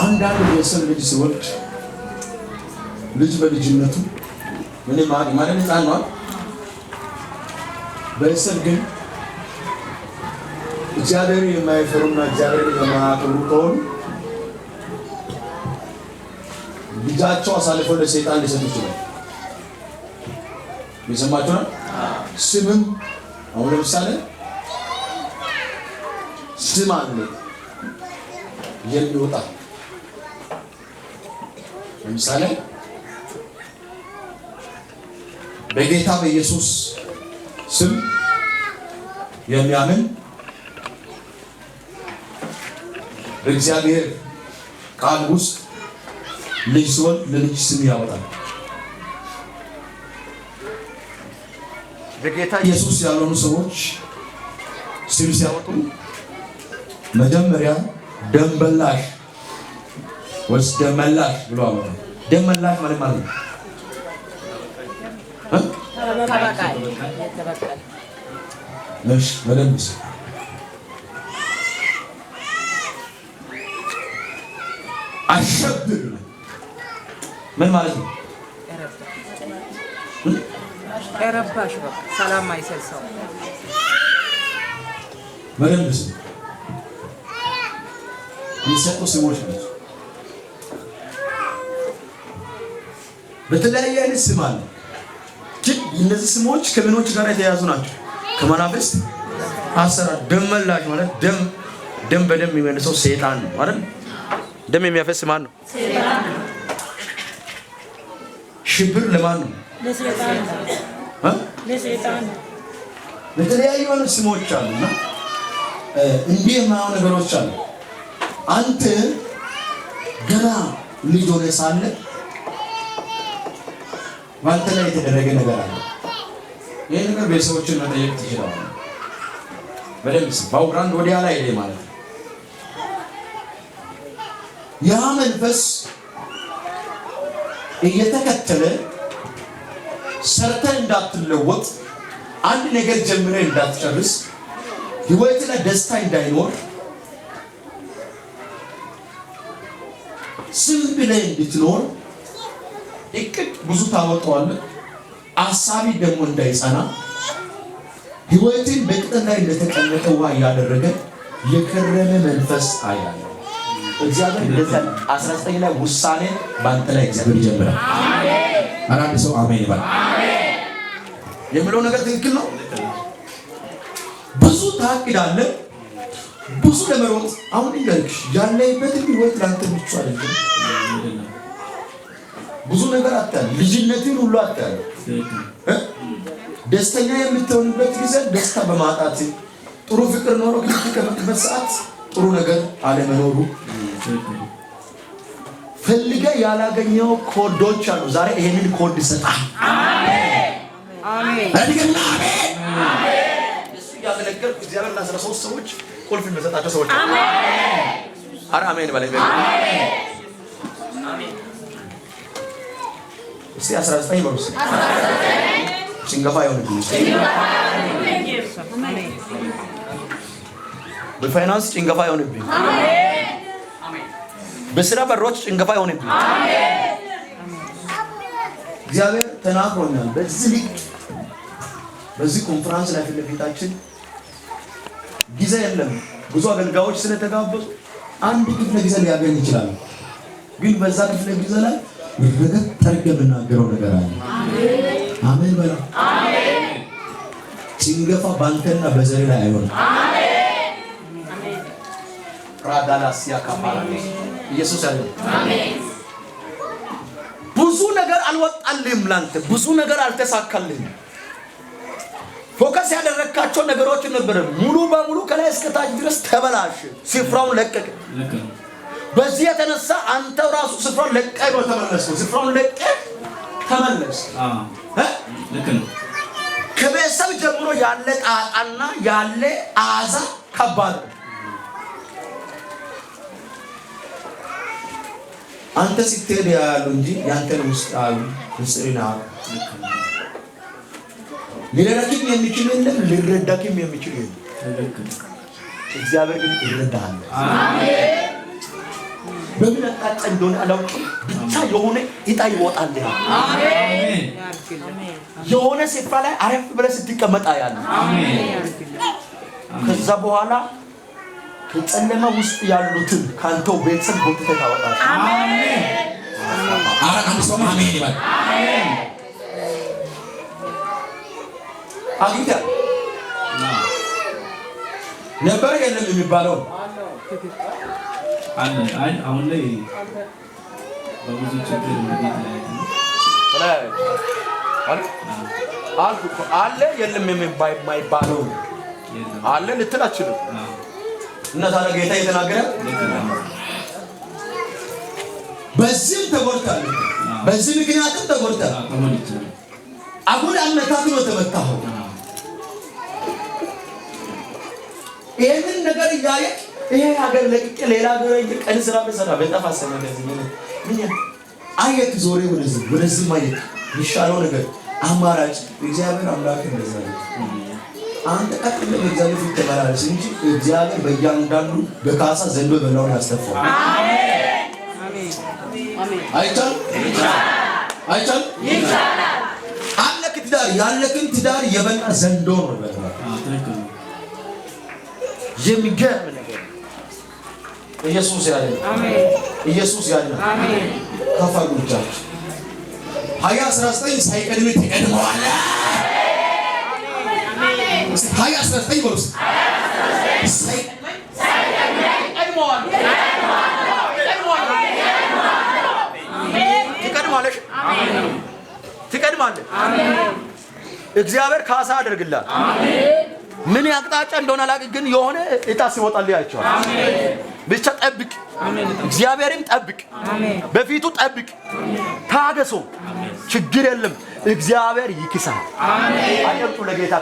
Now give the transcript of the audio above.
አንዳንድ የሰው ልጅ ሲወልድ ልጅ በልጅነቱ ምንም ማለት ሕፃን ነው። በእስር ግን እግዚአብሔር የማይፈሩና እግዚአብሔር የማያከብሩ ከሆኑ ልጃቸው አሳልፈው ለሰይጣን ሊሰጡ ይችላል። የሰማችሁ ነው። ስምም አሁን ለምሳሌ ስም አለ የሚወጣ ለምሳሌ በጌታ በኢየሱስ ስም የሚያምን በእግዚአብሔር ቃል ውስጥ ልጅ ሲወልድ ለልጅ ስም ያወጣል። በጌታ ኢየሱስ ያልሆኑ ሰዎች ስም ሲያወጡ መጀመሪያ ደምበላሽ ወይስ ደመላሽ ብሎ አወጣ። ደመላሽ ማለት ነው እሺ በደንብ አሸብር ምን ማለት ነው? ረባሽ በቃ ሰላም አይሰል ሰው በደንብ የሚሰጡ ስሞች ናቸው። በተለያየ አይነት ስም አለ። ግን እነዚህ ስሞች ከምኖች ጋር የተያያዙ ናቸው። ከመናፍስት አሰራር ደመላሽ ማለት ደም በደም የሚመልሰው ሰይጣን ነው አይደል? ደም የሚያፈስ ማን ነው? ሰይጣን ነው። ሽብር ለማን ነው? ለሰይጣን ነው። ለሰይጣን ነው። በተለያዩ አይነት ስሞች አሉና እንዲህ የማያው ነገሮች አሉ። አንተ ገና ልጅ ሆነህ ሳለ ባንተ ላይ የተደረገ ነገር አለ። ይሄ ነገር ቤተሰቦችን መጠየቅ ትችላለህ። በደምብ ባውግራንድ ወዲያ ላይ ይሄ ማለት ነው። ያ መንፈስ እየተከተለ ሰርተህ እንዳትለወጥ አንድ ነገር ጀምረህ እንዳትጨርስ ህይወት ላይ ደስታ እንዳይኖር ዝም ብለህ እንድትኖር እቅድ ብዙ ታወጣዋለህ። አሳቢ ደግሞ እንዳይጸና ህይወትን በቅጠል ላይ እንደተቀመጠ ውሃ እያደረገ የከረመ መንፈስ አያለ እግዚአብሔር እንደዛ 19 ላይ ውሳኔ ባንተ ላይ እግዚአብሔር ይጀምራል። አሜን። አንድ ሰው አሜን ይበል። አሜን የሚለው ነገር ትክክል ነው። ብዙ ታቅዳለህ፣ ብዙ ለመሮጥ አሁን ይልክሽ ያለበት ህይወት ላንተ ብቻ አይደለም። ብዙ ነገር አታል፣ ልጅነትን ሁሉ አታል። ደስተኛ የምትሆንበት ጊዜ ደስታ በማጣት ጥሩ ፍቅር ኖሮ ከመጥበት ሰዓት ጥሩ ነገር አለመኖሩ ፈልገ ያላገኘው ኮዶች አሉ። ዛሬ ይሄንን ኮድ ይሰጣል። አሜን አሜን አሜን አሜን። እሱ ያገለገል እግዚአብሔር ለ13 ሰዎች ቁልፍ የሚሰጣቸው ሰዎች አሜን። አረ አሜን ባለ አሜን አሜን። እስቲ 19 በሉስ 19 ጭንገፋ ይሆንልኝ። በፋይናንስ ጭንገፋ ይሆንብኝ። አሜን አሜን። በስራ በሮች ጭንገፋ ይሆንብኝ። አሜን። እግዚአብሔር ተናግሮኛል። በዚህ ኮንፈረንስ ላይ ፊት ለፊታችን ጊዜ የለም። ብዙ አገልጋዮች ስለተጋበዙ አንድ ክፍለ ጊዜ ሊያገኝ ይችላል። ግን በዛ ክፍለ ጊዜ ላይ ረገጥ ተርገ የምናገረው ነገር አለ። አሜን አሜን በላ። አሜን። ጭንገፋ ባንተና በዘር ላይ አይሆንም። አሜን አሜን። ራዳላስ ያካማራ ኢየሱስ አለ። አሜን። ብዙ ነገር አልወጣልህም፣ ላንተ ብዙ ነገር አልተሳካልህም። ፎከስ ያደረካቸው ነገሮች ነበር ሙሉ በሙሉ ከላይ እስከ ታች ድረስ ተበላሽ፣ ስፍራውን ለቀቀ። በዚህ የተነሳ አንተው ራሱ ስፍራውን ለቀህ ነው ተመለስከው። ስፍራውን ለቀህ ተመለስ። ልክ ነው። ከቤተሰብ ጀምሮ ያለ ጣጣና ያለ አዛ ከባድ ነው። አንተ ስትሄድ ያሉ እንጂ ያንተን ውስጥ ያሉ ምስጢርና ሊረዳክም የሚችል የለም፣ ሊረዳክም የሚችል የለም። እግዚአብሔር ግን ይረዳሃል። አሜን። በምን አቅጣጫ እንደሆነ አላውቅም ብቻ የሆነ እጣ ይወጣል አሜን የሆነ ስፍራ ላይ አረፍ ብለህ ስትቀመጥ ያለ አሜን ከዛ በኋላ ከጨለማ ውስጥ ያሉትን ካንተው ቤተሰብ ጎትተህ ታወጣለህ አሜን አንድ ሰው አሜን ይበል አሜን አግኝታ ነበር የለም የሚባለው አይ አሁን ላይ በብዙ ችግር አለ የለም የማይባለው አለ ልትል አትችልም እና ታዲያ ጌታ የተናገረ በዚህ ተጎድተሃል በዚህ ምክንያትም ተጎድተሃል አሁን አመታት ነው ተመታው ይሄንን ነገር ያየ ይሄ ሀገር ለቅቄ ሌላ ሀገር ቀን ስራ በሰራ በጣፋሰነ እንደዚህ ምን አየት ዞሬ ወደዚህ ማየት ይሻለው ነገር አማራጭ እግዚአብሔር አምላክ እንደዛ ነው አንተ ቀጥለ በእግዚአብሔር ፊት ተመላለስ እንጂ እግዚአብሔር በእያንዳንዱ በካሳ ዘንዶ በላውን ያስተፋው አሜን አሜን አይቻል አይቻል ይቻላል አለክ ትዳር ያለክን ትዳር የበላ ዘንዶ ነው በላ የሚገርም ነገር ኢየሱስ ያለ አሜን ኢየሱስ ያለ አሜን ከፋጉቻችሁ 2019 ሳይቀድም ተቀድመዋል አሜን 2019 ወርስ ሳይቀድም ተቀድመዋል ትቀድማለሽ አሜን ትቀድማለሽ አሜን እግዚአብሔር ካሳ ያደርግላል አሜን ምን ያቅጣጫ እንደሆነ አላውቅም ግን የሆነ እጣ ሲወጣል ያያቸዋል አሜን ብቻ ጠብቅ አሜን እግዚአብሔርም ጠብቅ አሜን በፊቱ ጠብቅ ታገሱ ችግር የለም እግዚአብሔር ይክሳል አሜን አጨብጭቡ ለጌታ